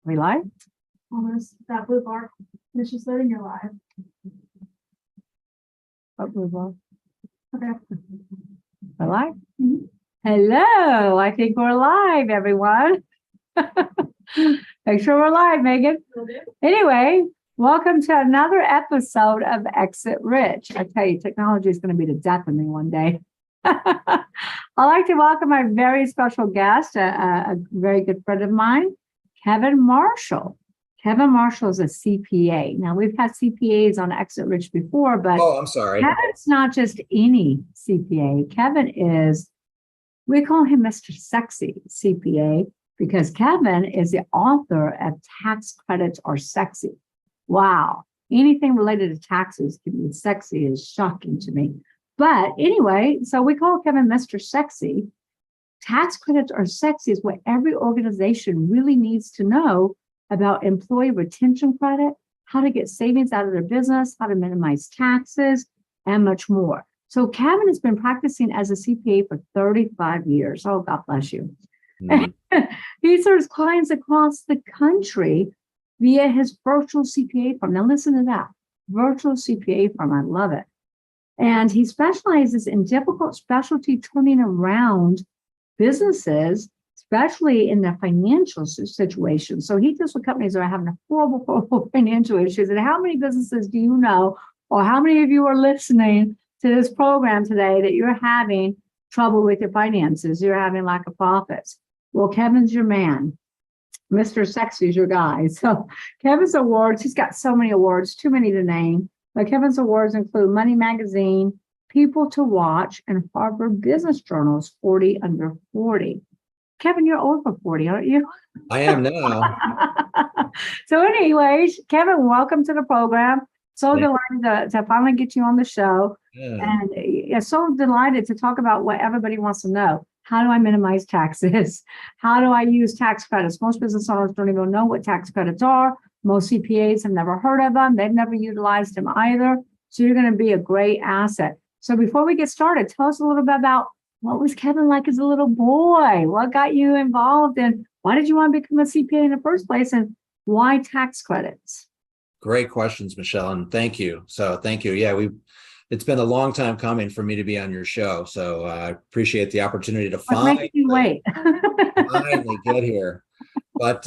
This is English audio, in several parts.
We live? Almost that blue bar. It's just letting you live. What blue bar? Okay. We're live? Mhm. Hello, I think we're live, everyone. Make sure we're live, Megan. Will do. Anyway, welcome to another episode of Exit Rich. I tell you, technology is going to be the death of me one day. I'd like to welcome our very special guest, a very good friend of mine, Kevin Marshall. Kevin Marshall is a CPA. Now, we've had CPAs on Exit Rich before, but Oh, I'm sorry. Kevin's not just any CPA. Kevin is, we call him Mr. Sexy CPA because Kevin is the author of Tax Credits Are Sexy. Wow. Anything related to taxes can be sexy is shocking to me. But anyway, so we call Kevin Mr. Sexy. Tax credits are sexy is what every organization really needs to know about employee retention credit, how to get savings out of their business, how to minimize taxes, and much more. So Kevin has been practicing as a CPA for 35 years. Oh, God bless you. Mhm. He serves clients across the country via his virtual CPA firm. Now listen to that, virtual CPA firm. I love it. And he specializes in difficult specialty turning around businesses, especially in the financial situation. So he deals with companies that are having a horrible financial issues. And how many businesses do you know, or how many of you are listening to this program today that you're having trouble with your finances? You're having lack of profits. Well, Kevin's your man. Mr. Sexy is your guy. So Kevin's awards, he's got so many awards, too many to name. But Kevin's awards include Money Magazine, People to Watch, and Harvard Business Journal's 40 Under 40. Kevin, you're over 40, aren't you? I am now. So anyways, Kevin, welcome to the program. So Thank delighted to finally get you on the show. Yeah. And so delighted to talk about what everybody wants to know. How do I minimize taxes? How do I use tax credits? Most business owners don't even know what tax credits are. Most CPAs have never heard of them. They've never utilized them either. So you're going to be a great asset. So before we get started, tell us a little bit about what was Kevin like as a little boy? What got you involved and why did you want to become a CPA in the first place? And why tax credits? Great questions, Michelle, and thank you. So thank you. Yeah, it's been a long time coming for me to be on your show. So I appreciate the opportunity to What makes you wait? finally get here. But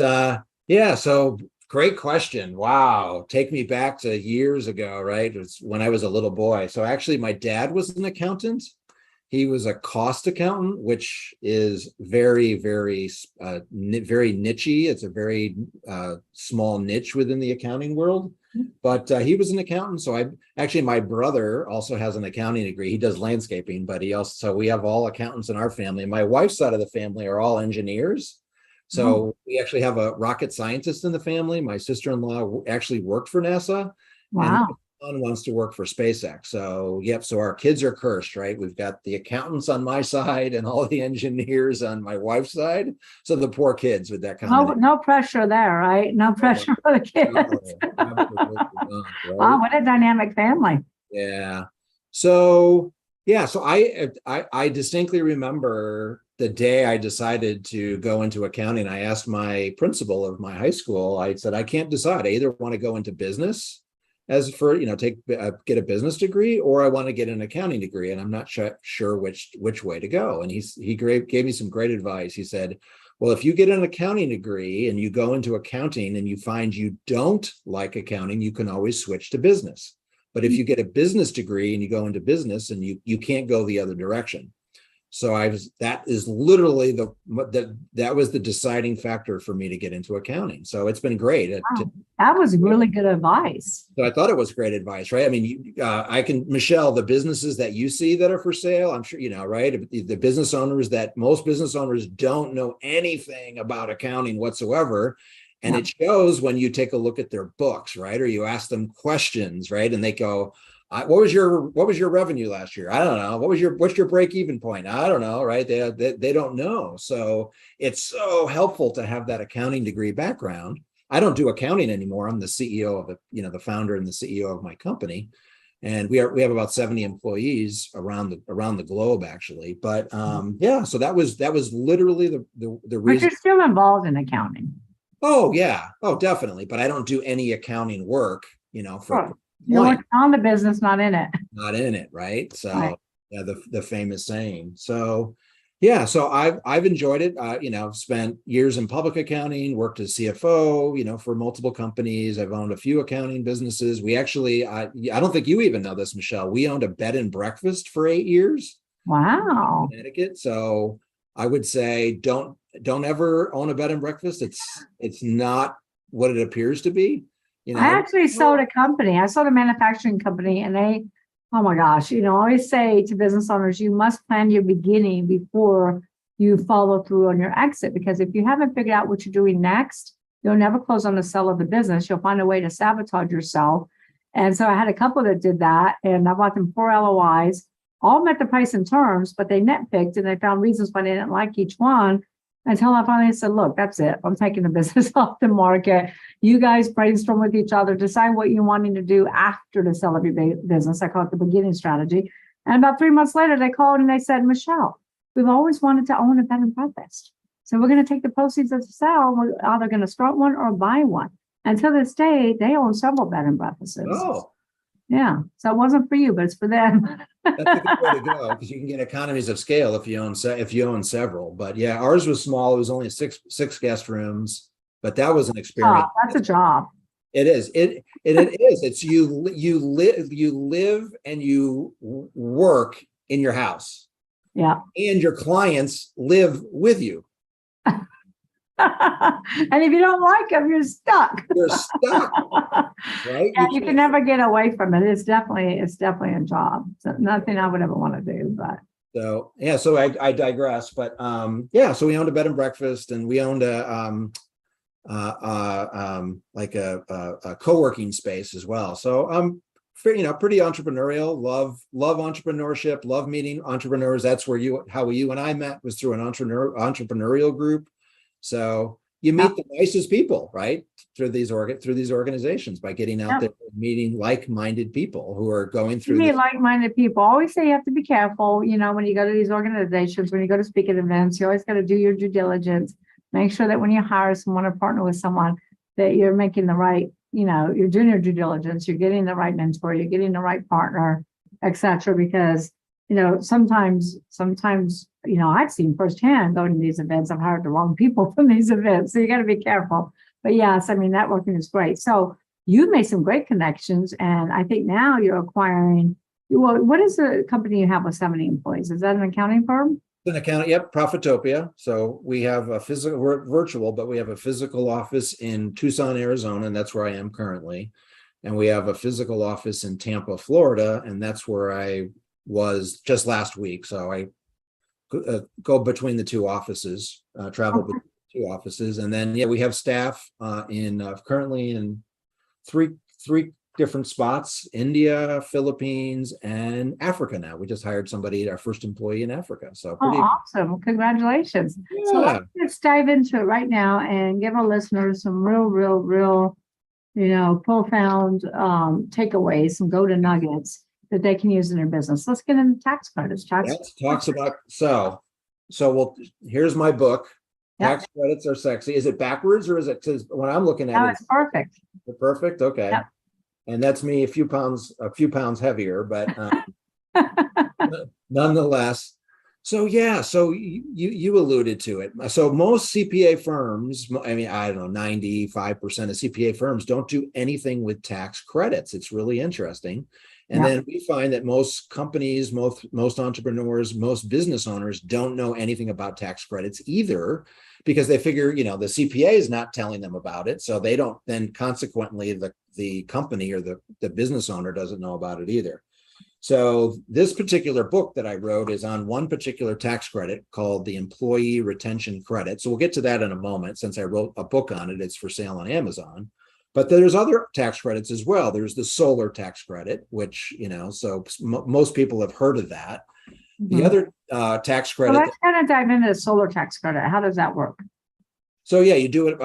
yeah, so great question. Wow. Take me back to years ago, right? It was when I was a little boy. So actually my dad was an accountant. He was a cost accountant, which is very, very, very niche-y. It's a very small niche within the accounting world. But he was an accountant. So my brother also has an accounting degree. He does landscaping, but so we have all accountants in our family. My wife's side of the family are all engineers. So we actually have a rocket scientist in the family. My sister-in-law actually worked for NASA. Wow. And son wants to work for SpaceX. So, yep. So our kids are cursed, right? We've got the accountants on my side and all the engineers on my wife's side. So the poor kids with that combination. No pressure there, right? No pressure for the kids. Absolutely not, right? Wow, what a dynamic family. Yeah. So, yeah. So I distinctly remember the day I decided to go into accounting. I asked my principal of my high school, I said, I can't decide. I either want to go into business get a business degree, or I want to get an accounting degree, and I'm not sure which way to go. And he gave me some great advice. He said, well, if you get an accounting degree and you go into accounting and you find you don't like accounting, you can always switch to business. But if you get a business degree and you go into business, and you can't go the other direction. So that is literally that was the deciding factor for me to get into accounting. So it's been great. Wow. That was really good advice. So I thought it was great advice, right? I mean, Michelle, the businesses that you see that are for sale, I'm sure, right? The business owners most business owners don't know anything about accounting whatsoever. And It shows when you take a look at their books, right? Or you ask them questions, right? And they go, what was your revenue last year? I don't know. What's your break-even point? I don't know, right? They don't know. So it's so helpful to have that accounting degree background. I don't do accounting anymore. I'm the CEO of the founder and the CEO of my company. And we have about 70 employees around the globe, actually. But yeah, so that was literally the But reason. you're still involved in accounting. Oh, yeah. Oh, definitely. But I don't do any accounting work, for Sure. You're client, working on the business, not in it. not in it, right? Right. So yeah, the famous saying. So yeah, so I've enjoyed it. Spent years in public accounting, worked as CFO, for multiple companies. I've owned a few accounting businesses. We actually, I don't think you even know this, Michelle. We owned a bed and breakfast for 8 years Wow. in Connecticut. So I would say don't ever own a bed and breakfast. It's not what it appears to be. I actually sold a company. I sold a manufacturing company and oh my gosh, I always say to business owners, you must plan your beginning before you follow through on your exit. Because if you haven't figured out what you're doing next, you'll never close on the sale of the business. You'll find a way to sabotage yourself. And so I had a couple that did that, and I bought them 4 LOIs, all met the price and terms, but they nitpicked and they found reasons why they didn't like each one, until I finally said, look, that's it. I'm taking the business off the market. You guys brainstorm with each other, decide what you're wanting to do after the sale of your business. I call it the beginning strategy. And about 3 months later, they called and they said, Michelle, we've always wanted to own a bed and breakfast. So we're going to take the proceeds of the sale. We're either going to start one or buy one. And to this day, they own several bed and breakfasts. Oh, Yeah. So it wasn't for you, but it's for them. that's a good way to go, because you can get economies of scale if you own several. But yeah, ours was small. It was only six guest rooms, but that was an experience. Oh, that's a job. It is. It is. It's you live and you work in your house, Yeah. and your clients live with you. And if you don't like them, you're stuck. You're stuck, right? Yeah, you can never get away from it. It's definitely a job. So nothing I would ever want to do, but So yeah, so I digress, but yeah, so we owned a bed and breakfast, and we owned like a co-working space as well. So pretty entrepreneurial, love entrepreneurship, love meeting entrepreneurs. That's where how you and I met, was through an entrepreneurial group. So you meet the nicest people, right? Through these organizations, by getting out there and meeting like-minded people who are going through. meet like-minded people. Always say you have to be careful, when you go to these organizations, when you go to speak at events, you always got to do your due diligence. Make sure that when you hire someone or partner with someone, that you're making the right, you're doing your due diligence, you're getting the right mentor, you're getting the right partner, etc. Because sometimes, I've seen firsthand going to these events, I've hired the wrong people from these events. So you got to be careful. But yes, networking is great. So you've made some great connections. And I think now you're acquiring, what is the company you have with 70 employees? Is that an accounting firm? An account, yep, Profitopia. So we have we're virtual, but we have a physical office in Tucson, Arizona, and that's where I am currently. And we have a physical office in Tampa, Florida, and that's where I was just last week. So I go between the two offices, travel between the two offices. And then, yeah, we have staff currently in three different spots: India, Philippines, and Africa. Now we just hired our first employee in Africa. So awesome. Congratulations. Yeah. So let's dive into it right now and give our listeners some real profound takeaways, some golden nuggets that they can use in their business. Let's get into tax credits. Here's my book. Yep. Tax credits are sexy. Is it backwards, or is it, because when I'm looking at it's perfect. Perfect. Okay. Yep. And that's me a few pounds heavier, but nonetheless. So yeah, so you alluded to it. So most CPA firms, I don't know, 95% of CPA firms don't do anything with tax credits. It's really interesting. And then we find that most companies, most entrepreneurs, most business owners don't know anything about tax credits either, because they figure, the CPA is not telling them about it. So they don't, then consequently the company or the business owner doesn't know about it either. So this particular book that I wrote is on one particular tax credit called the Employee Retention Credit. So we'll get to that in a moment. Since I wrote a book on it, it's for sale on Amazon. But there's other tax credits as well. There's the solar tax credit, which, so most people have heard of that. Mm-hmm. The other tax credit. So let's kind of dive into the solar tax credit. How does that work? So yeah, you do it,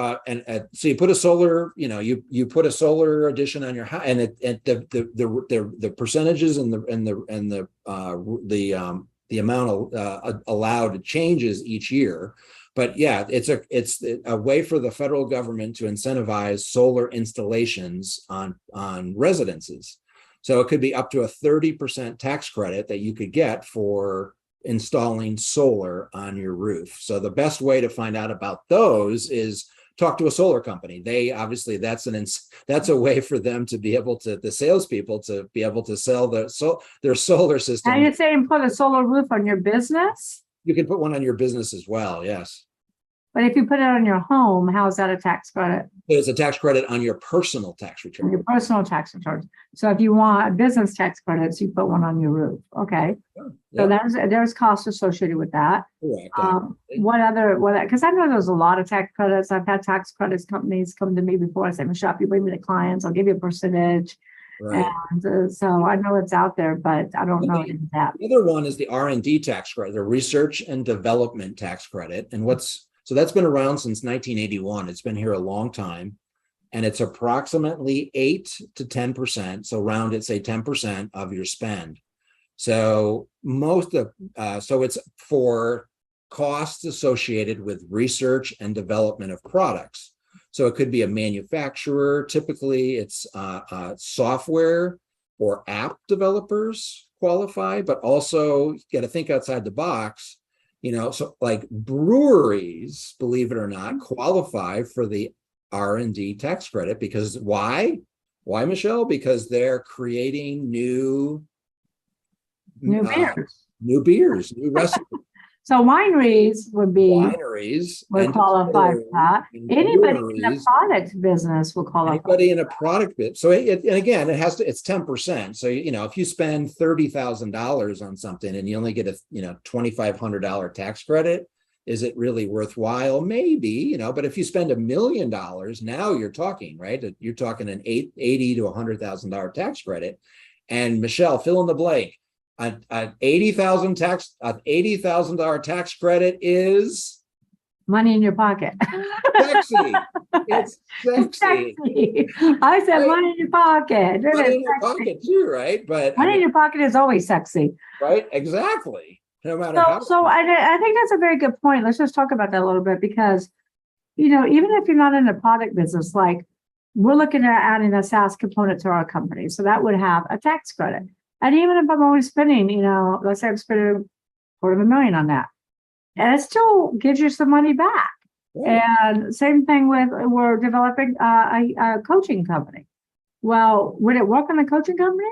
so you put a solar, you put a solar addition on your house, and the percentages and the amount allowed changes each year. But yeah, it's a way for the federal government to incentivize solar installations on residences. So it could be up to a 30% tax credit that you could get for installing solar on your roof. So the best way to find out about those is talk to a solar company. They obviously that's a way for them to be able to, the salespeople, to be able to sell their solar system. And you're saying put a solar roof on your business? You can put one on your business as well. Yes. But if you put it on your home, how is that a tax credit? There's a tax credit on your personal tax On return. your personal tax returns. So if you want business tax credits, you put one on your roof. Okay. So there's costs associated with that. Correct. Because I know there's a lot of tax credits. I've had tax credits companies come to me before. I say, Michelle, if you bring me the clients, I'll give you a percentage. Right. And so I know it's out there, but I don't know in depth. The other one is the R&D tax credit, the research and development tax credit. And so that's been around since 1981. It's been here a long time. And it's approximately 8 to 10%. So round it, say 10% of your spend. So so it's for costs associated with research and development of products. So it could be a manufacturer. Typically it's software or app developers qualify, but also you got to think outside the box. So like breweries, believe it or not, qualify for the R&D tax credit because why? Why, Michelle? Because they're creating new beers, new recipes. So wineries would qualify for that. Anybody in the product business will qualify. Anybody in a product bit. So and again, it's 10%. So if you spend $30,000 on something and you only get a $2,500 tax credit, is it really worthwhile? Maybe, but if you spend $1 million, now you're talking, right? You're talking an $80,000 to $100,000 tax credit. And Michelle, fill in the blank. An $80,000 tax credit is money in your pocket. Sexy. It's sexy. I said money in your pocket. Money in your pocket too, right? But money in your pocket is always sexy. Right? Exactly. No matter how. So I think that's a very good point. Let's just talk about that a little bit because, even if you're not in the product business, like we're looking at adding a SaaS component to our company. So that would have a tax credit. And even if I'm only spending, let's say I'm spending $250,000 on that, and it still gives you some money back. Right. And same thing we're developing a coaching company. Well, would it work on a coaching company?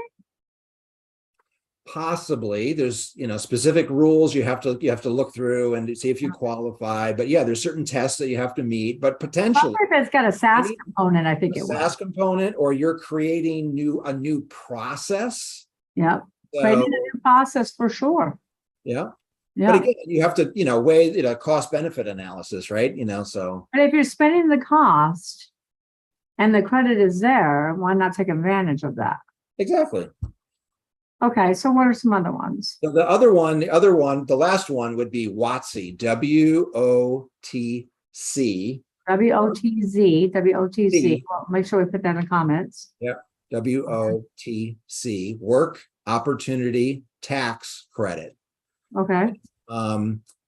Possibly. There's specific rules you have to look through and see if you qualify. But yeah, there's certain tests that you have to meet. But potentially, if it's got a SaaS component, I think it will. SaaS component, or you're creating a new process. Yeah, creating a new process for sure. Yeah. But again, you have to, weigh cost benefit analysis, right? So. But if you're spending the cost and the credit is there, why not take advantage of that? Exactly. Okay, so what are some other ones? So the last one would be WOTC, WOTC. WOTC. Well, make sure we put that in the comments. Yep. WOTC, Work Opportunity Tax Credit. Okay.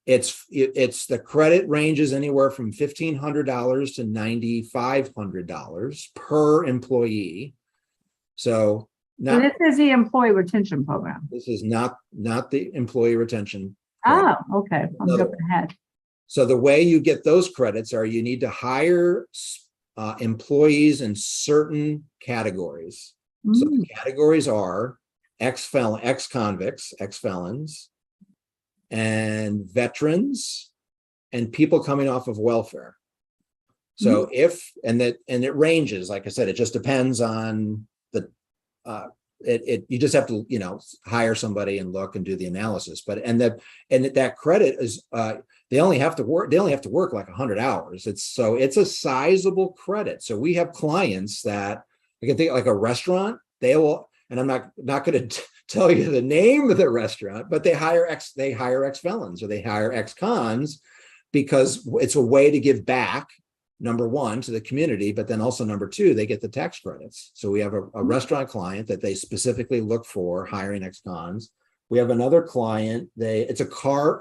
It's the credit ranges anywhere from $1,500 to $9,500 per employee. So this is the employee retention program. This is not the employee retention program. Oh, okay. I'm jumping ahead. So the way you get those credits are you need to hire employees in certain categories. So the categories are ex-convicts, ex-felons, and veterans, and people coming off of welfare. So and it ranges, like I said, it just depends on you just have to, hire somebody and look and do the analysis. But that credit is they only have to work like 100 hours. It's a sizable credit. So we have clients that I can think like a restaurant, they will, and I'm not going to tell you the name of the restaurant, but they hire ex-felons or they hire ex-cons because it's a way to give back, number one, to the community, but then also number two, they get the tax credits. So we have a restaurant client that they specifically look for hiring ex-cons. We have another client. It's a car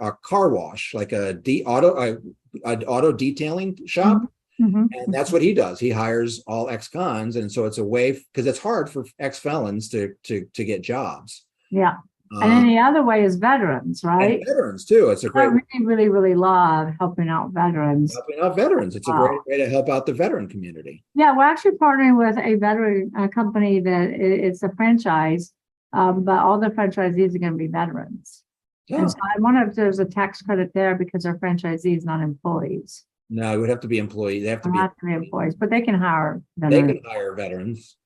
wash, like auto detailing shop. Mhm. And that's what he does. He hires all ex-cons. And so it's a way, because it's hard for ex-felons to get jobs. Yeah. And then Um, the other way is veterans, and right? veterans too. It's a I great way really, really, really love helping out veterans. of helping out veterans. It's a Wow. great way to help out the veteran community. Yeah, we're actually partnering with a veteran company that it's a franchise, but all the franchisees are going to be veterans. Yeah. And so I wonder if there's a tax credit there because they're franchisees, not employees. No, it would have to be employees. They have to They be, have to be employees, but they can hire they veterans. can hire veterans.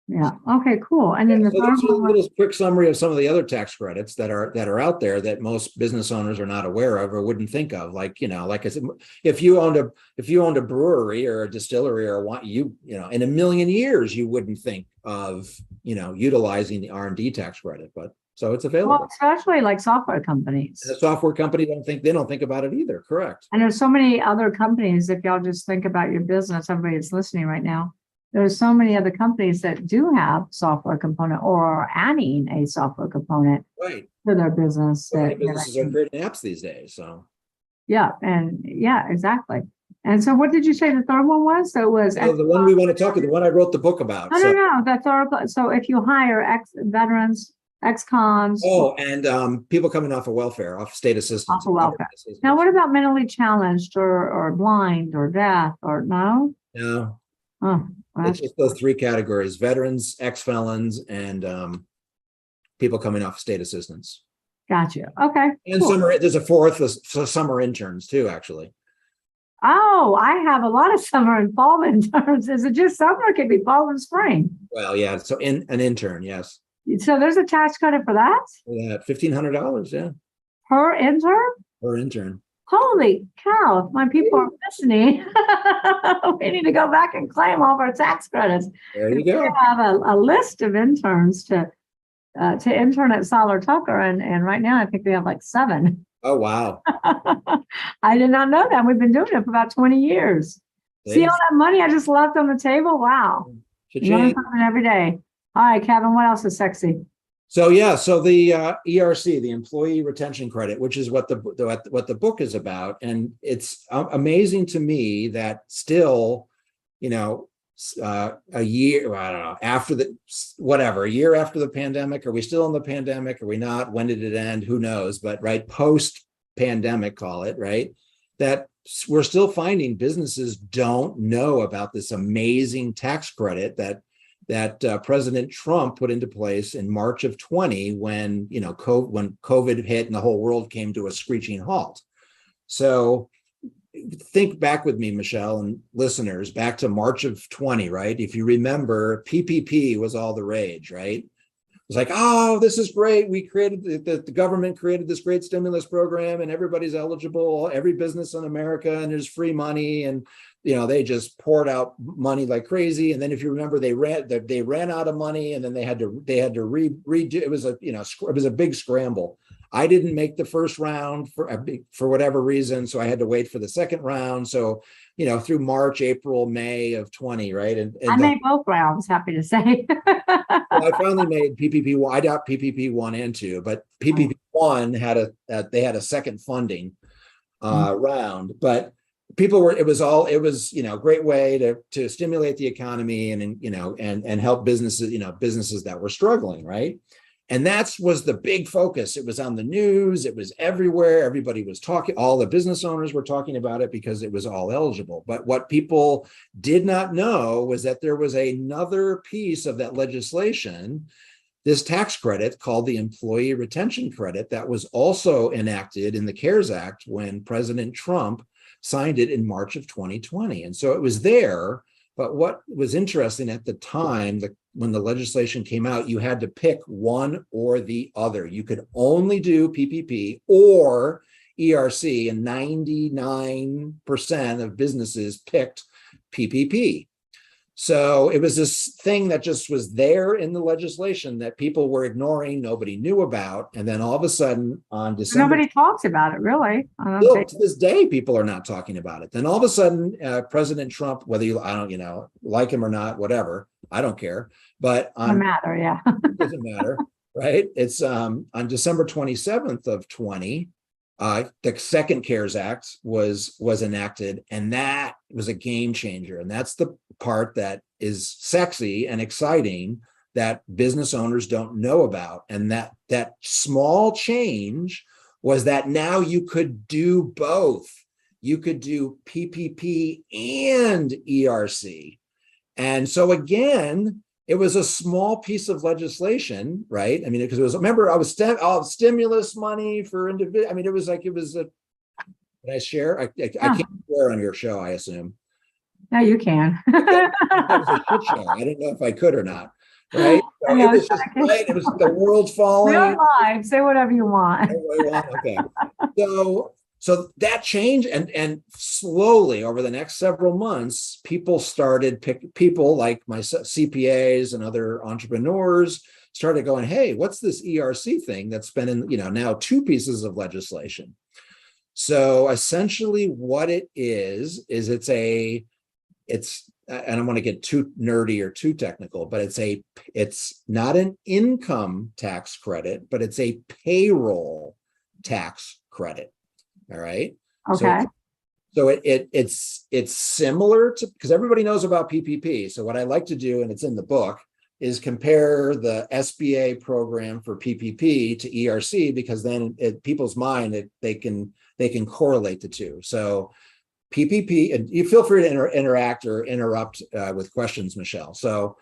Yeah. Okay, cool. And then the So third that's a one was, little quick summary of some of the other tax credits that are out there that most business owners are not aware of or wouldn't think of. Like, like I said, if you owned a brewery or a distillery or in a million years, you wouldn't think of, utilizing the R&D tax credit, but so it's available. well, especially like software companies. And the software company don't think about it either. Correct. And there's so many other companies, if y'all just think about your business, everybody that's listening right now, there's so many other companies that do have software component or are adding a software component Right. to their business. So many that businesses are creating apps these days. So yeah, and yeah, exactly. And so what did you say the third one was? So it was the one we want to talk about, the one I wrote the book about. no, So, the third. So if you hire veterans, ex-cons, and people coming off of welfare, off state assistance. off of welfare. Now, what about mentally challenged or blind or deaf or no? No, Oh, well, it's just those three categories: veterans, ex-felons, and people coming off state assistance. gotcha. Okay. And cool. there's a fourth, summer interns too, actually. Oh, I have a lot of summer and fall interns. Is it just summer? It could be fall and spring. Well, yeah. So an intern, yes. So there's a tax credit for that Yeah, $1,500, yeah, per intern? per intern. Holy cow, if my people are listening, we need to go back and claim all of our tax credits. There you We go. have a list of interns to intern at Solar Tucker, and right now I think we have like 7. Oh, wow. I did not know that. We've been doing it for about 20 years. See all that money I just left on the table? Wow. Learn Cha-ching. something every day. All right, Kevin, what else is sexy? So the ERC, the Employee Retention Credit, which is what the book is about, and it's amazing to me that still, a year, I don't know, a year after the pandemic, are we still in the pandemic? Are we not? When did it end? Who knows? But right, post pandemic, call it, right, that we're still finding businesses don't know about this amazing tax credit that President Trump put into place in March of 20 when COVID hit and the whole world came to a screeching halt. So think back with me, Michelle, and listeners, back to March of 20, right? If you remember, PPP was all the rage, right? It was like, oh, this is great. We created the government created this great stimulus program and everybody's eligible, every business in America, and there's free money. And they just poured out money like crazy. And then if you remember, they ran out of money, and then they had to redo. It was a big scramble. I didn't make the first round for whatever reason, so I had to wait for the second round. So through March, April, May of 20, right? And I made both rounds, happy to say. I finally made PPP 1. I got PPP 1 and 2, but PPP 1 had a second funding round. But it was a great way to stimulate the economy and help businesses that were struggling, right? And that was the big focus. It was on the news. It was everywhere. Everybody was talking. All the business owners were talking about it because it was all eligible. But what people did not know was that there was another piece of that legislation, this tax credit called the Employee Retention Credit, that was also enacted in the CARES Act when President Trump signed it in March of 2020. And so it was there. But what was interesting at the time, when the legislation came out, you had to pick one or the other. You could only do PPP or ERC, and 99% of businesses picked PPP. So it was this thing that just was there in the legislation that people were ignoring, nobody knew about. And then all of a sudden on December— Nobody talks about it, really. Still, to this day, people are not talking about it. Then all of a sudden, President Trump, whether you like him or not, whatever, I don't care. But Doesn't matter, yeah. it doesn't matter. right? It's on December 27th of 20, the second CARES Act was enacted, and that was a game changer. And that's the part that is sexy and exciting that business owners don't know about. And that small change was that now you could do both. You could do PPP and ERC. And so again, it was a small piece of legislation, right? I mean, because it was, remember, I was stimulus money for individual. I mean, it was like, it was a, can I share? I can't share on your show, I assume. No, you can. That was a shit show. I didn't know if I could or not, right? So it was just, right? It was the world falling. Real live, say whatever you want. Okay. So that changed, and slowly over the next several months, people like my CPAs and other entrepreneurs started going, hey, what's this ERC thing that's been in, now 2 pieces of legislation. So essentially what it is it's I don't want to get too nerdy or too technical, but it's not an income tax credit, but it's a payroll tax credit. All right. Okay. So it's similar to, because everybody knows about PPP. So what I like to do, and it's in the book, is compare the SBA program for PPP to ERC, because then people's mind, they can correlate the two. So PPP, and you feel free to interact or interrupt with questions, Michelle. So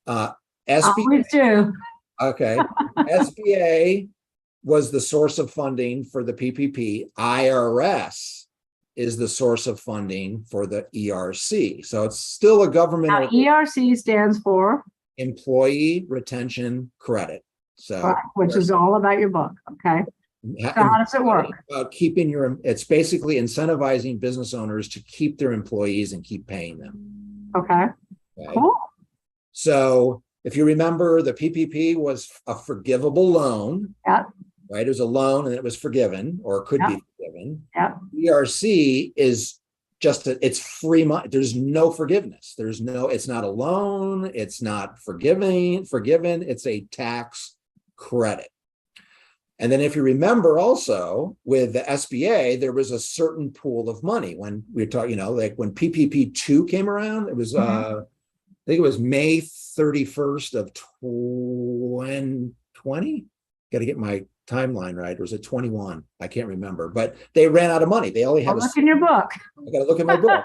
SBA, always do. okay, SBA was the source of funding for the PPP. IRS is the source of funding for the ERC. So it's still a government. Now, ERC stands for Employee Retention Credit. So, which is all about your book. Okay. So how does it work? It's basically incentivizing business owners to keep their employees and keep paying them. Okay. Cool. So if you remember, the PPP was a forgivable loan. Yeah. Right? It was a loan and it was forgiven, or could be forgiven. Yeah. ERC is just it's free money. There's no forgiveness. It's not a loan. It's not forgiven. It's a tax credit. And then if you remember also with the SBA, there was a certain pool of money when we talk, like when PPP 2 came around, it was, I think it was May 31st of 2020. Got to get my timeline right, or was it 21? I can't remember, but they ran out of money. They only had look in your book. I got to look at my book.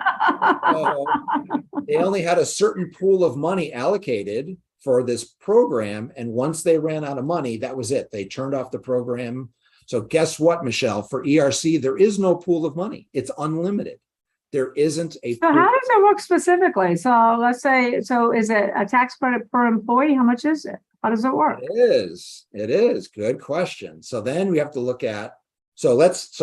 They only had a certain pool of money allocated for this program, and once they ran out of money, that was it. They turned off the program. So guess what, Michelle? For ERC, there is no pool of money. It's unlimited. There isn't a. So how does it work specifically? So let's say, so is it a tax credit per employee? How much is it? How does it work? It is. Good question. So then we have to look at, let's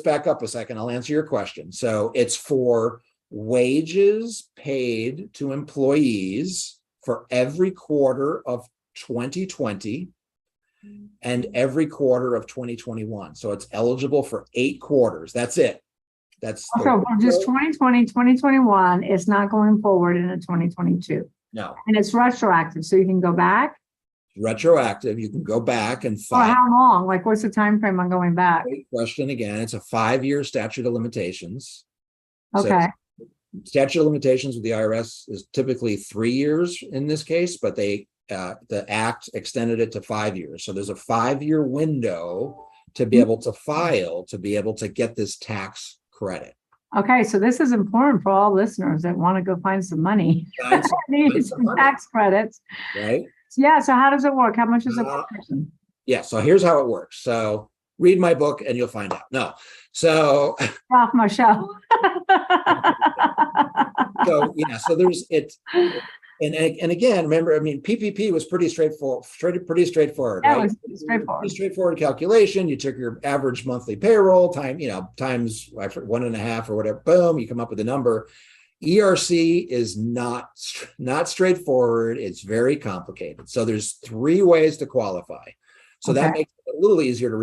back up a second. I'll answer your question. So it's for wages paid to employees for every quarter of 2020 and every quarter of 2021. So it's eligible for 8 quarters. That's it. That's so just 2020, 2021 is not going forward into 2022. No. And it's retroactive. So you can go back. Retroactive. You can go back and file. For how long? Like, what's the time frame on going back? Great question. Again, it's a 5-year statute of limitations. Okay. So statute of limitations with the IRS is typically 3 years in this case, but the act extended it to 5 years. So there's a 5-year window to be able to file, to be able to get this tax credit. Okay, so this is important for all listeners that want to go find some money. Need some tax credits. Right? Yeah, so how does it work? How much is it per person? Yeah, so here's how it works. So read my book and you'll find out. No, so off my show. So there's it, and again, remember, I mean, PPP was pretty straightforward. Yeah, right? It was straightforward. Pretty straightforward calculation. You took your average monthly payroll times 1.5 or whatever. Boom, you come up with a number. ERC is not straightforward. It's very complicated. So there's 3 ways to qualify. So that makes it a little easier to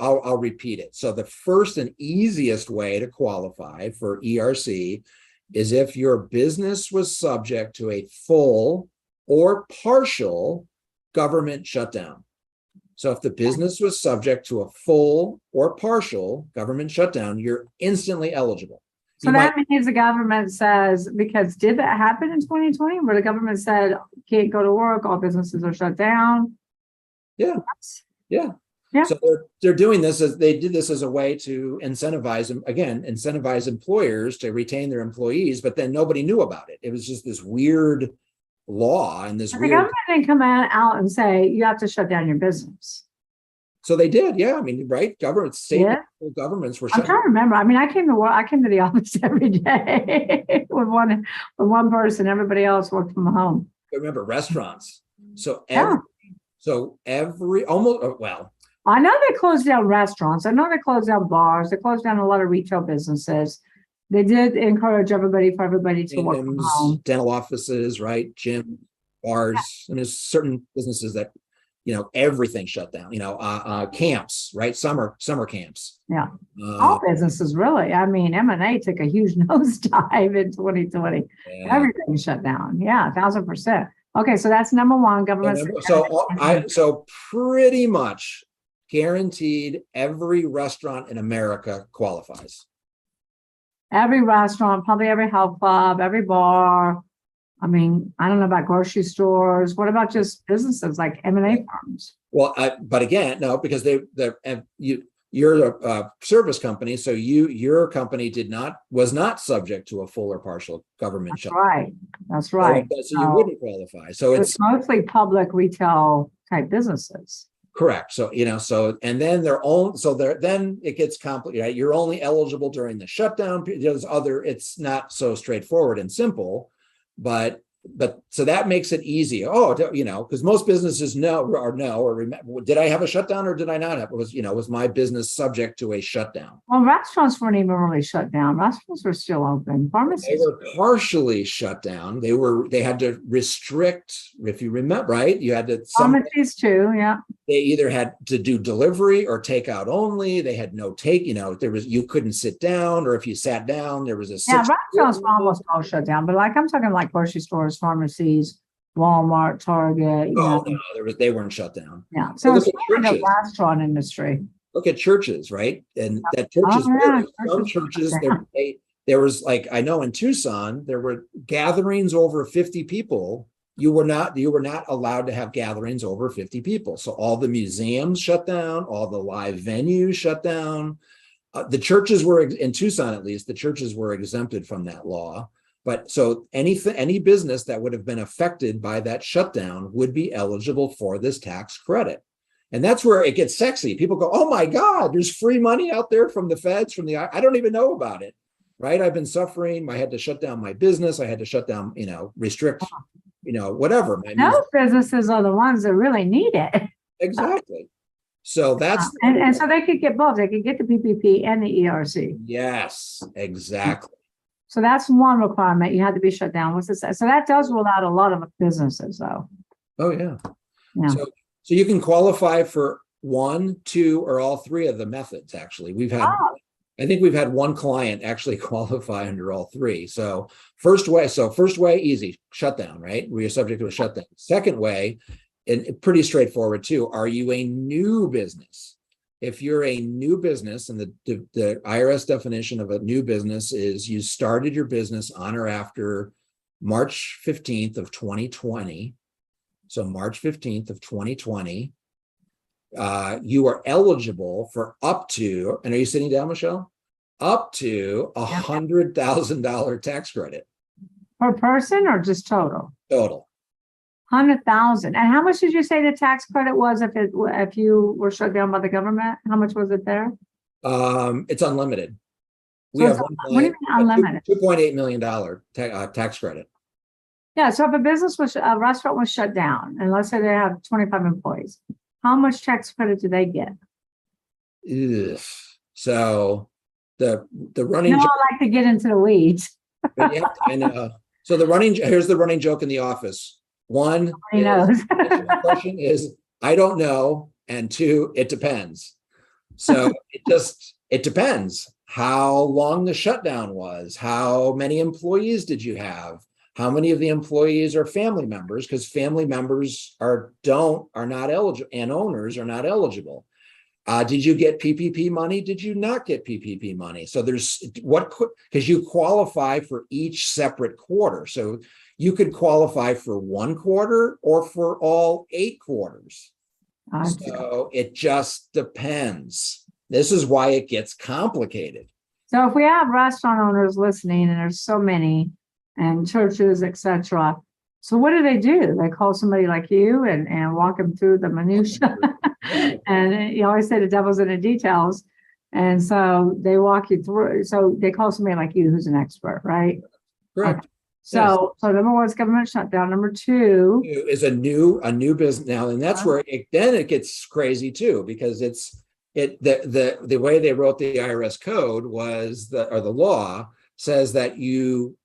I'll repeat it. So the first and easiest way to qualify for ERC is if your business was subject to a full or partial government shutdown. So if the business was subject to a full or partial government shutdown, you're instantly eligible. So You that might- means the government says, because did that happen in 2020 where the government said, can't go to work, all businesses are shut down? Yeah. Yeah. Yeah. So they're doing this as they did this as a way to incentivize them, again, incentivize employers to retain their employees, but then nobody knew about it. It was just this weird law and this But the weird. government didn't come out and say, you have to shut down your business. So they did, yeah. I mean, right? Government, state and Yeah. local governments were I'm shut. trying to remember. I mean, I came to work, I came to the office every day with one person, everybody else worked from home. Remember restaurants. So Yeah. every almost well, I know they closed down restaurants. I know they closed down bars. They closed down a lot of retail businesses. They did encourage everybody to work from gyms, home. dental offices, right? Gym, bars, and there's certain businesses that, everything shut down. Camps, right? Summer camps. Yeah. All Uh, businesses really. I mean, M&A took a huge nosedive in 2020. yeah. Everything shut down. Yeah, 1,000%. Okay, so that's number one, government. So pretty much guaranteed every restaurant in America qualifies. Every restaurant, probably every health club, every bar. I mean, I don't know about grocery stores. What about just businesses like M&A firms? Well, but again, no, because you're a service company, so your company was not subject to a full or partial government shutdown. Right. That's right. So you wouldn't qualify. So It's it's mostly public retail type businesses. correct. So and then then it gets complicated. Right? You're only eligible during the shutdown. It's not so straightforward and simple, but so that makes it easy. Because most businesses know or remember, did I have a shutdown or did I not have? Was my business subject to a shutdown? Well, restaurants weren't even really shut down. Restaurants were still open. They Pharmacies. were partially shut down. They had to restrict, if you remember, right? You had to Pharmacies too, yeah. they either had to do delivery or takeout only. They had no you couldn't sit down, or if you sat down, there was a Yeah, restaurants were almost all shut down, but I'm talking like grocery stores, pharmacies, Walmart, Target, no, they weren't shut down. Yeah. So Well, it's look at like the churches. restaurant industry. Look at churches, right? And that churches, some churches, there was like, I know in Tucson, there were gatherings over 50 people. You were not allowed to have gatherings over 50 people. So all the museums shut down, all the live venues shut down. The churches were, in Tucson at least, the churches were exempted from that law. But so any business that would have been affected by that shutdown would be eligible for this tax credit. And that's where it gets sexy. People go, oh my God, there's free money out there from the feds, I don't even know about it, right? I've been suffering. I had to shut down my business. I had to shut down, restrict, whatever. Those businesses are the ones that really need it. Exactly. So that's. And so they could get both. They could get the PPP and the ERC. Yes, exactly. So that's one requirement. You had to be shut down. What's this? So that does rule out a lot of businesses, though. Oh, yeah. Yeah. So you can qualify for one, two, or all three of the methods, actually. I think we've had one client actually qualify under all three. So first way, easy, shutdown, right? We are subject to a shutdown. Second way, and pretty straightforward too, are you a new business? If you're a new business, and the IRS definition of a new business is you started your business on or after March 15th of 2020. So March 15th of 2020, you are eligible for up to, and are you sitting down, Michelle? Up to $100,000 tax credit. Per person or just total? Total. 100,000. And how much did you say the tax credit was if you were shut down by the government? How much was it there? It's unlimited. So what do you mean unlimited? $2.8 million tax credit. Yeah. So if a restaurant was shut down, and let's say they have 25 employees, how much tax credit do they get? Ugh. So the running No, I like to get into the weeds. So here's the running joke in the office. One, He knows. question is, I don't know. And two, it depends. So it depends how long the shutdown was. How many employees did you have? How many of the employees are family members? Because family members are not eligible, and owners are not eligible. Did you get PPP money? Did you not get PPP money? So there's because you qualify for each separate quarter. So you could qualify for one quarter or for all 8 quarters. So it just depends. This is why it gets complicated. So if we have restaurant owners listening, and there's so many, and churches, etc. So what do? They call somebody like you and walk them through the minutia. And you always say the devil's in the details. And so they walk you through. So they call somebody like you who's an expert, right? Correct. Okay. So number one is government shutdown. Number two is a new business now, and that's where it gets crazy too, because the way they wrote the IRS code was the law says that you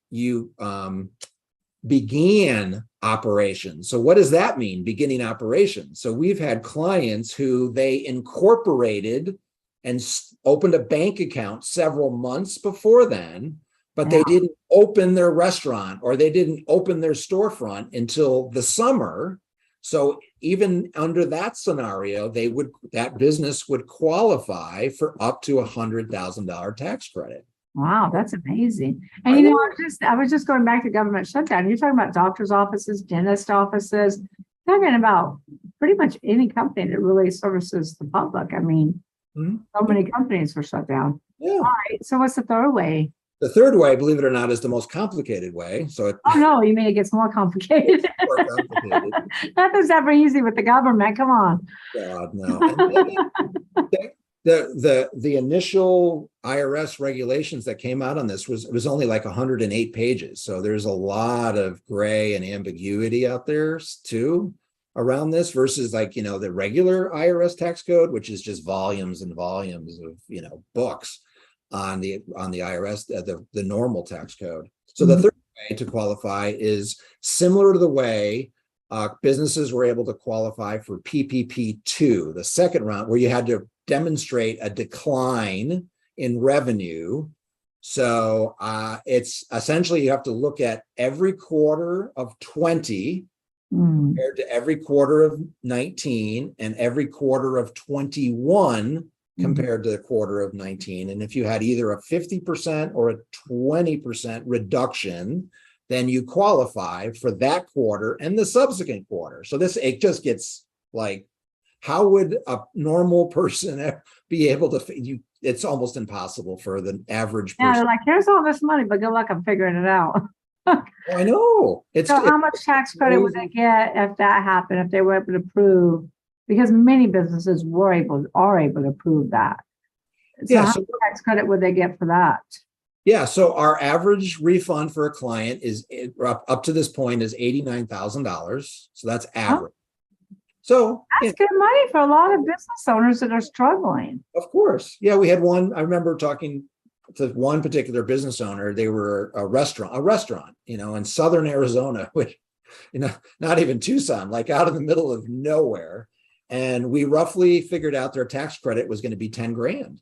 began operations. So what does that mean, beginning operations? So we've had clients who they incorporated and opened a bank account several months before then, but they didn't open their restaurant or they didn't open their storefront until the summer. So even under that scenario, that business would qualify for up to $100,000 tax credit. Wow, that's amazing. And you know, I was just going back to government shutdown. You're talking about doctors' offices, dentist offices, talking about pretty much any company that really services the public. I mean, so many companies were shut down. Yeah. All right. So what's the third way? The third way, believe it or not, is the most complicated way. So Oh no, you mean it gets more complicated? more complicated. Nothing's ever easy with the government. Come on. God, no. The initial IRS regulations that came out on this was only like 108 pages. So there's a lot of gray and ambiguity out there too around this versus like, the regular IRS tax code, which is just volumes and volumes of, books on the IRS, the normal tax code. So the third way to qualify is similar to the way businesses were able to qualify for PPP2, the second round, where you had to demonstrate a decline in revenue. So it's essentially you have to look at every quarter of 20 compared to every quarter of 19 and every quarter of 21 compared to the quarter of 19. And if you had either a 50% or a 20% reduction, then you qualify for that quarter and the subsequent quarter. So it just gets like, how would a normal person be able to, it's almost impossible for the average person. Yeah, they're like, here's all this money, but good luck, I'm figuring it out. I know. So how much tax credit would they get if that happened, if they were able to prove? Because many businesses are able to prove that. So how much tax credit would they get for that? Yeah, so our average refund for a client is up to this point is $89,000. So that's average. So that's good money for a lot of business owners that are struggling. Of course. Yeah, we had one. I remember talking to one particular business owner. They were a restaurant, in southern Arizona, which, not even Tucson, like out in the middle of nowhere. And we roughly figured out their tax credit was going to be 10 grand.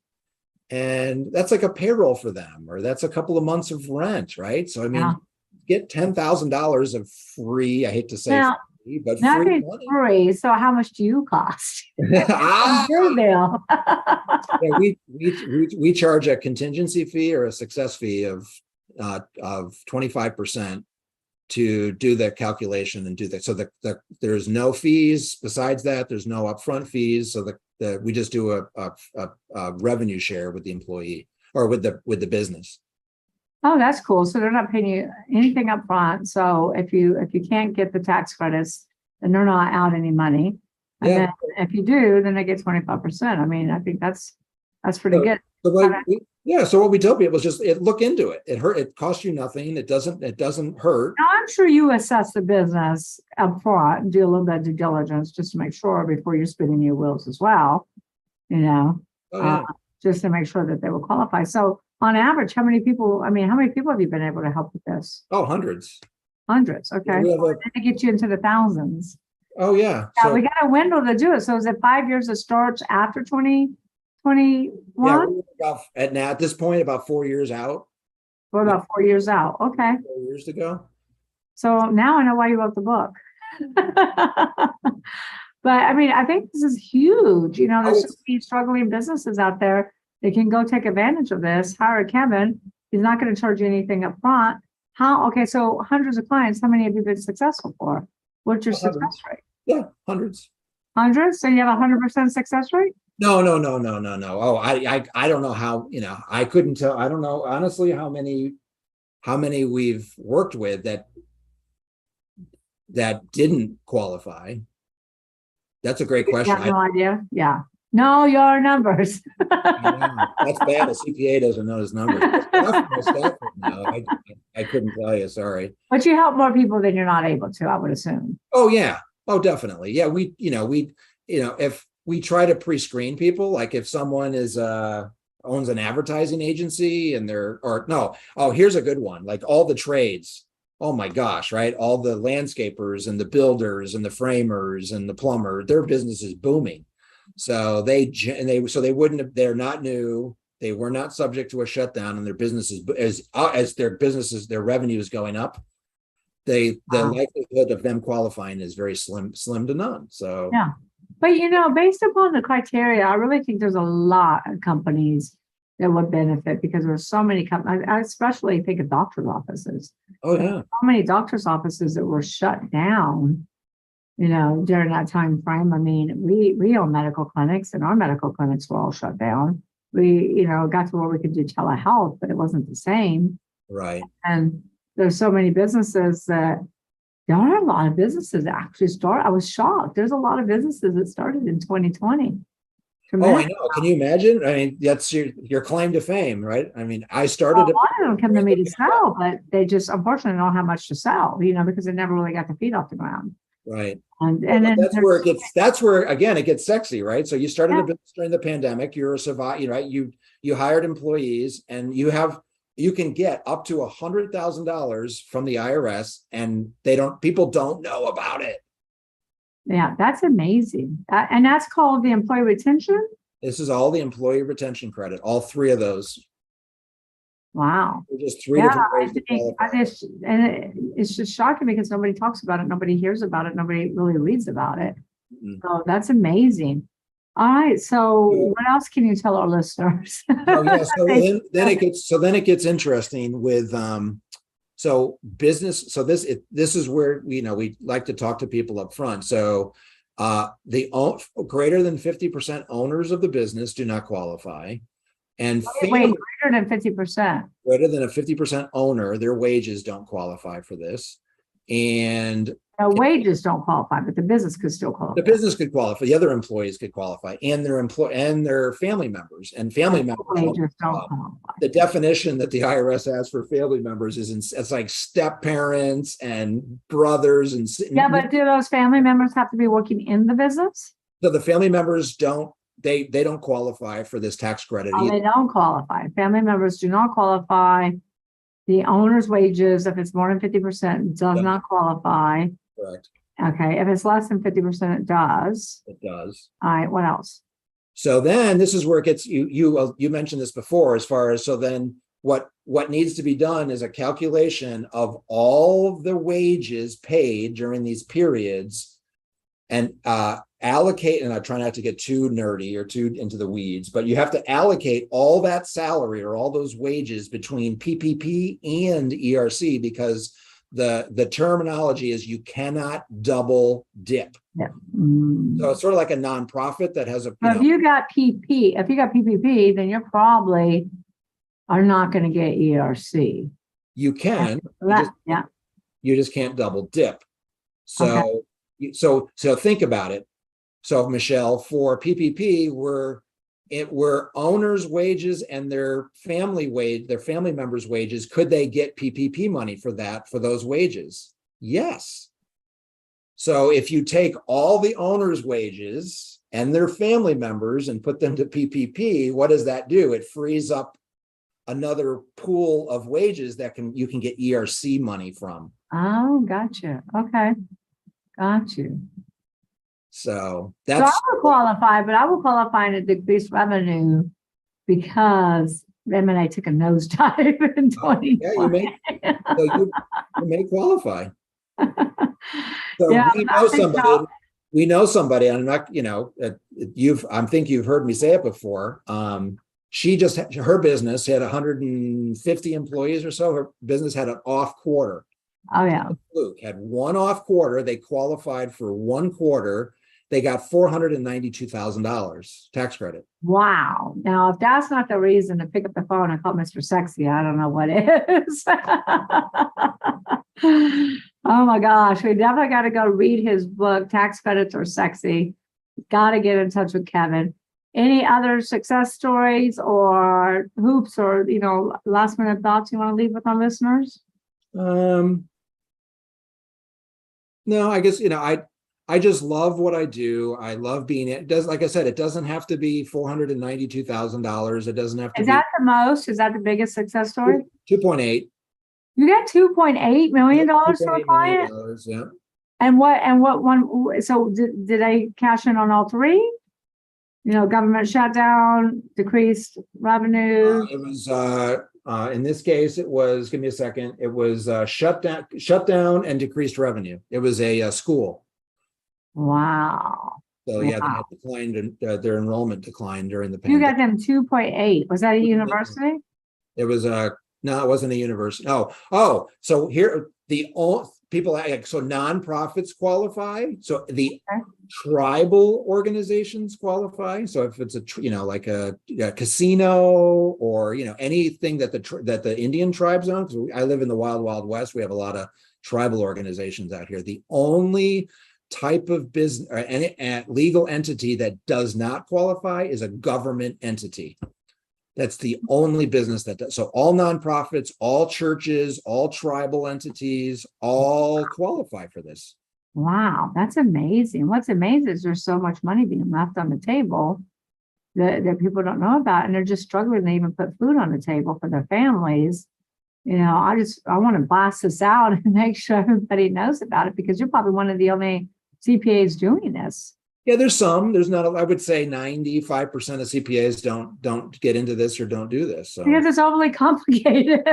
And that's like a payroll for them, or that's a couple of months of rent, right? So, I mean, get $10,000 of free, I hate to say free, but free money. Free. So how much do you cost? Your bill. Yeah, we charge a contingency fee or a success fee of 25% to do the calculation and do that. So there's no fees besides that. There's no upfront fees. So we just do a revenue share with the employee or with the business. Oh, that's cool. So they're not paying you anything up front. So if you can't get the tax credits, then they're not out any money. And then if you do, then they get 25%. I mean, I think that's pretty good. So what we tell people is just look into it. It costs you nothing. It doesn't hurt. Now I'm sure you assess the business up front and do a little bit of due diligence just to make sure before you're spinning your wheels as well, just to make sure that they will qualify. So on average, how many people have you been able to help with this? Oh, hundreds. Hundreds. Okay. To get you into the thousands. Oh yeah. So we got a window to do it. So is it 5 years that starts after 2021? Yeah, at this point, about 4 years out. What about 4 years out? Okay. 4 years to go. So now I know why you wrote the book. But I mean, I think this is huge. You know, there's so many struggling businesses out there. They can go take advantage of this. Hire Kevin. He's not going to charge you anything up front. Okay, so hundreds of clients, how many have you been successful for? What's your success rate? Yeah, hundreds. Hundreds? So you have 100% success rate? No. Oh, I don't know how, I couldn't tell. I don't know honestly how many we've worked with that didn't qualify. That's a great You question. have no idea? Yeah. Know your numbers. That's bad. A CPA doesn't know his numbers. I couldn't tell you. Sorry. But you help more people than you're not able to, I would assume. Oh yeah. Oh, definitely. Yeah. If we try to pre-screen people, like if someone owns an advertising agency and here's a good one. Like all the trades. Oh my gosh, right? All the landscapers and the builders and the framers and the plumber, their business is booming. So they're not new. They were not subject to a shutdown, and their businesses, their revenue is going up. The likelihood of them qualifying is very slim to none. So yeah, but based upon the criteria, I really think there's a lot of companies that would benefit because there's so many companies. I especially think of doctor's offices. Oh yeah, so many doctor's offices that were shut down. During that time frame. I mean, we own medical clinics, and our medical clinics were all shut down. We, got to where we could do telehealth, but it wasn't the same. Right. And there's so many businesses that there are a lot of businesses that actually start. I was shocked. There's a lot of businesses that started in 2020. Oh, I know. Can you imagine? I mean, that's your claim to fame, right? I mean, I started. A lot of them come to me to sell, but they just unfortunately don't have much to sell, because they never really got their feet off the ground. Right. And then that's where again it gets sexy, right? So you started a business during the pandemic, you're a survivor, right? You hired employees, and you can get up to $100,000 from the IRS, and people don't know about it. Yeah, that's amazing. And that's called the employee retention. This is all the employee retention credit, all three of those. Wow. Just three different ways to qualify. It's just shocking because nobody talks about it. Nobody hears about it. Nobody really reads about it. Mm-hmm. So that's amazing. All right. So what else can you tell our listeners? Then it gets interesting with, business. So this is where, we like to talk to people up front. So the greater than 50% owners of the business do not qualify. And greater than 50%. Greater than a 50% owner, their wages don't qualify for this. And wages don't qualify, but the business could still qualify. The business could qualify. The other employees could qualify, and their family members. And family members wages don't qualify. The definition that the IRS has for family members it's like step parents and brothers and. Yeah, but do those family members have to be working in the business? So the family members don't. They don't qualify for this tax credit. Oh, they don't qualify. Family members do not qualify. The owner's wages, if it's more than 50%, does not qualify. Correct. Okay. If it's less than 50%, it does. It does. All right. What else? So then this is where it gets you mentioned this before, as far as, so then what needs to be done is a calculation of all the wages paid during these periods, and allocate, and I try not to get too nerdy or too into the weeds, but you have to allocate all that salary or all those wages between PPP and ERC, because the terminology is you cannot double dip. Yeah. So it's sort of like a nonprofit that has if you got PPP, then you probably are not going to get ERC. You can, you just can't double dip. So, so think about it. So Michelle, for PPP, were owners' wages and their family members' wages, could they get PPP money for those wages? Yes. So if you take all the owners' wages and their family members and put them to PPP, what does that do? It frees up another pool of wages that you can get ERC money from. Oh, gotcha. Okay. Got you. So I would qualify, but I would qualify in a decreased revenue because M&A took a nosedive in 2020. Yeah, you may qualify. So Yeah, we I know think somebody, we know somebody, and I'm not, I think you've heard me say it before. She just, her business had 150 employees or so. Her business had an off quarter. Oh, yeah. Fluke had one off quarter. They qualified for one quarter. They got $492,000 tax credit. Wow. Now, if that's not the reason to pick up the phone and call Mr. Sexy, I don't know what is. Oh my gosh. We definitely got to go read his book, Tax Credits Are Sexy. Got to get in touch with Kevin. Any other success stories or hoops or, last minute thoughts you want to leave with our listeners? No, I guess, I just love what I do. I love being it. Does, like I said, it doesn't have to be $492,000. It doesn't have to Is be that the most? Is that the biggest success story? 2.8. You got $2.8 million from a $2.8 client? million, yeah. And what one? So did they cash in on all three? Government shutdown, decreased revenue. It was in this case, it was, give me a second. It was shutdown and decreased revenue. It was a school. Wow. So yeah, they Wow. had declined, their enrollment declined during the You pandemic. got them 2.8. Was that a university? It was no, it wasn't a university. So here the all people so nonprofits qualify. So the Okay. tribal organizations qualify. So if it's like a casino or anything that the Indian tribes own, because I live in the wild West, we have a lot of tribal organizations out here. The only type of business or any legal entity that does not qualify is a government entity. That's the only business that does. So all nonprofits, all churches, all tribal entities, all qualify for this. Wow, that's amazing. What's amazing is there's so much money being left on the table that people don't know about, and they're just struggling to even put food on the table for their families. I want to blast this out and make sure everybody knows about it, because you're probably one of the only CPAs doing this. Yeah, there's not, I would say 95% of CPAs don't get into this or don't do this. So Because it's overly complicated.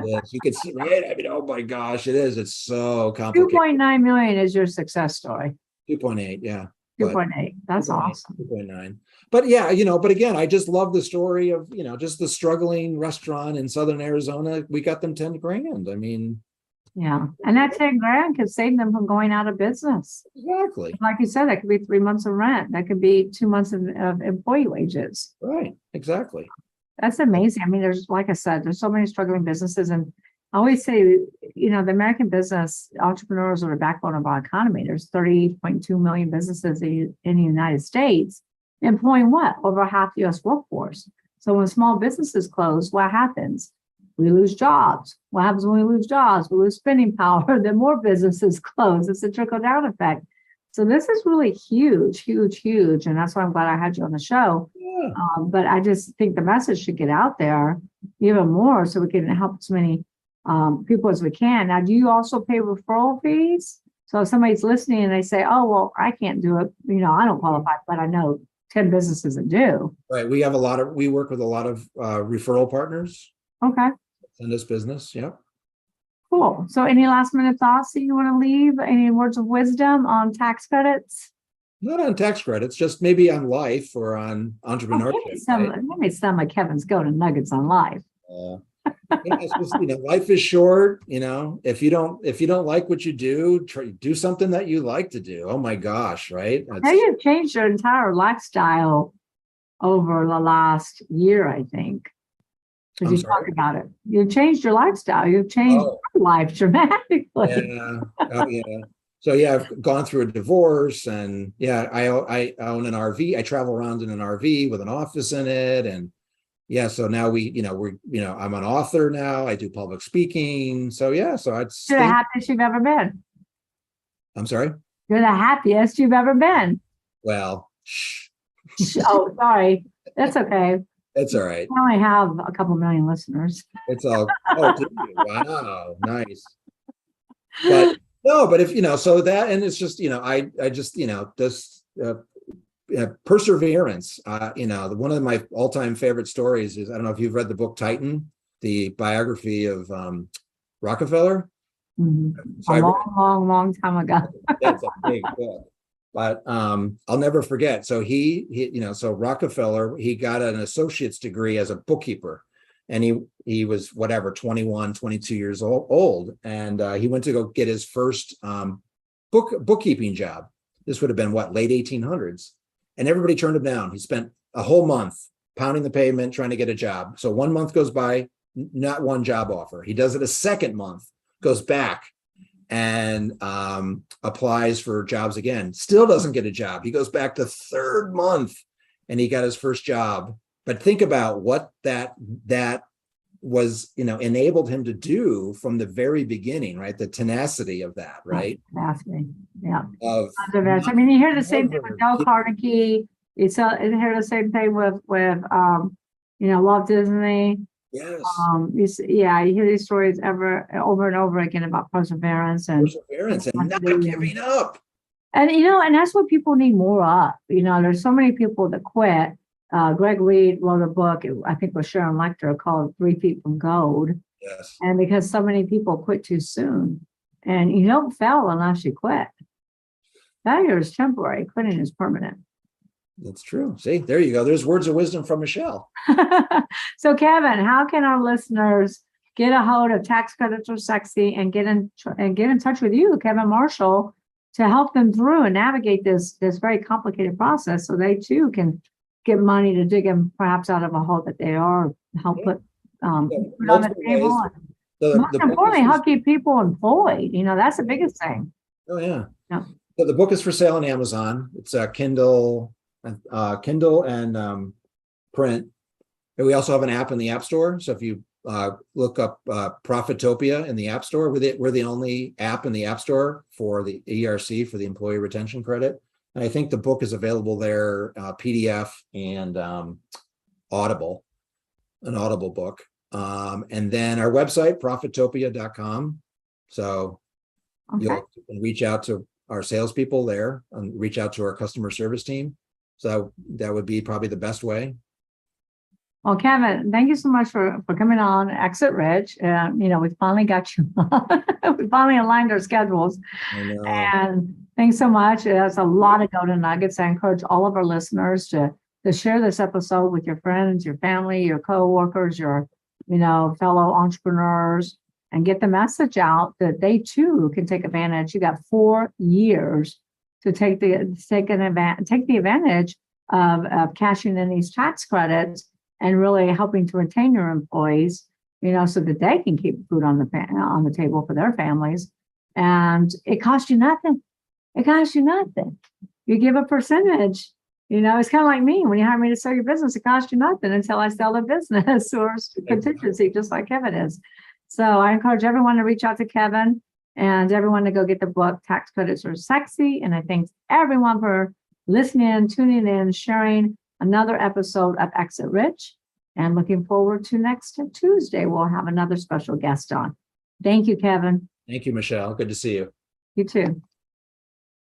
yes, you can see, right? I mean, oh my gosh, it is. It's so complicated. 2.9 million is your success story. 2.8, yeah. 2.8. That's 2.8, awesome. 2.9. But yeah, but again, I just love the story of, just the struggling restaurant in Southern Arizona. We got them 10 grand. I mean, Yeah. And that 10 grand could save them from going out of business. exactly. Like you said, that could be 3 months of rent. That could be 2 months of employee wages. Right. Exactly. That's amazing. I mean, like I said, there's so many struggling businesses. And I always say, the American business entrepreneurs are the backbone of our economy. There's 30.2 million businesses in the United States, employing what? Over half the US workforce. So when small businesses close, what happens? We lose jobs. What happens when we lose jobs? We lose spending power. Then more businesses close. It's a trickle down effect. So this is really huge, huge, huge. And that's why I'm glad I had you on the show. Yeah. But I just think the message should get out there even more so we can help as many people as we can. Now, do you also pay referral fees? So if somebody's listening and they say, oh, well, I can't do it. I don't qualify, but I know 10 businesses that do. Right. We work with a lot of referral partners. Okay. In this business. Yep. Cool. So any last minute thoughts that you want to leave? Any words of wisdom on tax credits? Not on tax credits, just maybe on life or on entrepreneurship. Give me some of Kevin's golden nuggets on life. It's just, life is short. If you don't like what you do, do something that you like to do. Oh my gosh, right? Now you've changed your entire lifestyle over the last year, I think. Because you talk about it. You've changed your lifestyle. You've changed your life dramatically. Yeah. Oh, yeah. So yeah, I've gone through a divorce, and yeah, I own an RV. I travel around in an RV with an office in it, and yeah. So now I'm an author now. I do public speaking. So yeah. So You're the happiest you've ever been. I'm sorry. You're the happiest you've ever been. Well. Oh, sorry. That's okay. It's all right. I only have a couple million listeners. It's all, wow, nice. But no, but if, so that, and it's just, I just, this perseverance, one of my all-time favorite stories is, I don't know if you've read the book Titan, the biography of Rockefeller. Mhm. So A I read long time ago. that's a big book. But I'll never forget. So so Rockefeller, he got an associate's degree as a bookkeeper. And he was whatever, 21, 22 years old. And he went to go get his first bookkeeping job. This would have been what, late 1800s. And everybody turned him down. He spent a whole month pounding the pavement trying to get a job. So 1 month goes by, not one job offer. He does it a second month, goes back and applies for jobs again, still doesn't get a job. He goes back to third month and he got his first job. But think about what that was, enabled him to do from the very beginning, right? The tenacity of that, right? Fascinating. Yeah. Of I mean, you hear the same thing with Dale never- Carnegie. You hear the same thing with Walt Disney. yes, You hear these stories over and over again about perseverance and perseverance and not giving up. and that's what people need more of. There's so many people that quit. Greg Reed wrote a book, I think with Sharon Lecter, called 3 Feet from Gold. Yes, And because so many people quit too soon, and you don't fail unless you quit. Failure is temporary, quitting is permanent. that's true. See, there you go. There's words of wisdom from Michelle. So Kevin, how can our listeners get a hold of Tax Credits Are Sexy and get in touch with you, Kevin Marshall, to help them through and navigate this very complicated process so they too can get money to dig them perhaps out of a hole that they are, help put food on the multiple table. ways. And most The book importantly, is for- help keep people employed. That's the biggest thing. Oh yeah. Yeah. So the book is for sale on Amazon. It's a Kindle and print. And we also have an app in the App Store. So if you look up Profitopia in the App Store, we're the only app in the App Store for the ERC, for the Employee Retention Credit. And I think the book is available there, PDF and Audible, an Audible book. And then our website, profitopia.com. So Okay. you can reach out to our salespeople there and reach out to our customer service team. So that would be probably the best way. Well, Kevin, thank you so much for coming on Exit Rich. We finally got you on. We finally aligned our schedules. I know. And thanks so much. There's a lot of golden nuggets. I encourage all of our listeners to share this episode with your friends, your family, your coworkers, your fellow entrepreneurs, and get the message out that they too can take advantage. You got 4 years to take the advantage of cashing in these tax credits and really helping to retain your employees, so that they can keep food on the table for their families. And it costs you nothing. It costs you nothing. You give a percentage. It's kind of like me. When you hire me to sell your business, it costs you nothing until I sell the business or contingency, just like Kevin is. So I encourage everyone to reach out to Kevin and everyone to go get the book, Tax Credits Are Sexy. And I thank everyone for listening, tuning in, sharing another episode of Exit Rich. And looking forward to next Tuesday, we'll have another special guest on. Thank you, Kevin. Thank you, Michelle. Good to see you. You too.